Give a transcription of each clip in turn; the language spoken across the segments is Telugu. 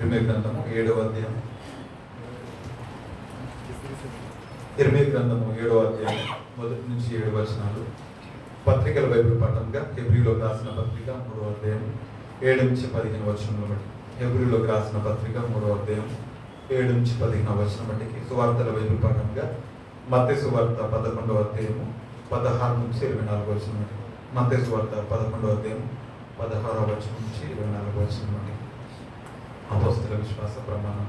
ఇర్మియా గ్రంథము 7వ అధ్యాయం. ఇర్మియా గ్రంథము 7వ అధ్యాయం 1 నుంచి 7 వచనాలు. పత్రికల బైబిల్ పఠనంగా హెబ్రీలోకి రాసిన పత్రిక 3వ అధ్యాయం 7 నుంచి 15 వచనముల బట్టి. హెబ్రీలోకి రాసిన పత్రిక 3వ అధ్యాయం 7 నుంచి 15 వచనం బట్టి. సువార్తల బైబిల్ పఠనంగా మత్తయి సువార్త 11వ అధ్యాయము 16 నుంచి 24 వచనం బట్టి. మత్తయి సువార్త 11వ అధ్యాయం 16వ వచనం నుంచి 24 వచనం బట్టి. అపోస్తల విశ్వాస ప్రమాణం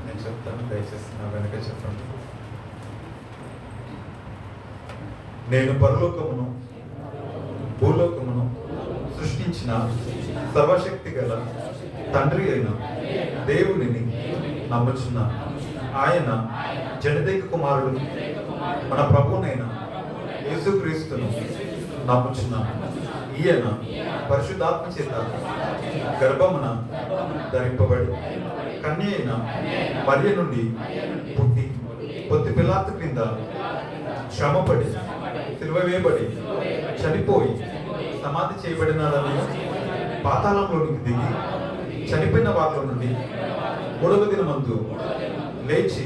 నేను చెప్తాను, దయచేసి నా వెనక చెప్పండి. నేను పరలోకమును భూలోకమును సృష్టించిన సర్వశక్తి గల తండ్రి అయిన దేవునిని నమ్ముచున్నాను. ఆయన జనదైక కుమారుడు మన ప్రభువునైన యేసుక్రీస్తును నమ్ముచున్నాను. ఈయన పరిశుద్ధాత్మ చేత గర్భమున ధరింపబడి కన్య అయిన మరియ నుండి పుట్టి పొత్తి పిలాతు క్రింద శ్రమపడి సిలువ వేయబడి చనిపోయి సమాధి చేయబడినాడని పాతాళంలోనికి దిగి చనిపోయిన వారిలో నుండి 3వ దినమందు లేచి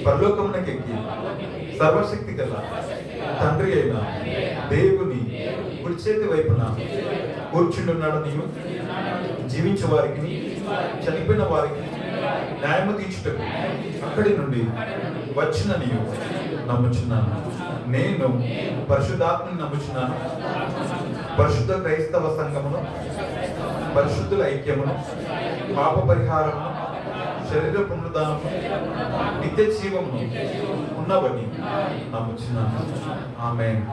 పరలోకమునకు ఎక్కి సర్వశక్తి గల తండ్రి అయిన దేవుని కుడి చేతి వైపున కూర్చుండున్నాడని జీవించే వారికి చనిపోయిన వారికి న్యాయము తీర్చుటకు అక్కడి నుండి వచ్చినని నమ్ముచున్నాను. నేను పరిశుద్ధాత్మని నమ్ముచున్నాను. పరిశుద్ధ క్రైస్తవ సంఘమును, పరిశుద్ధుల ఐక్యమును, పాప పరిహారమును, శరీర పునరుద్ధానము, నిత్య జీవమును ఉన్నవని నమ్ముచున్నాను. ఆమేన్.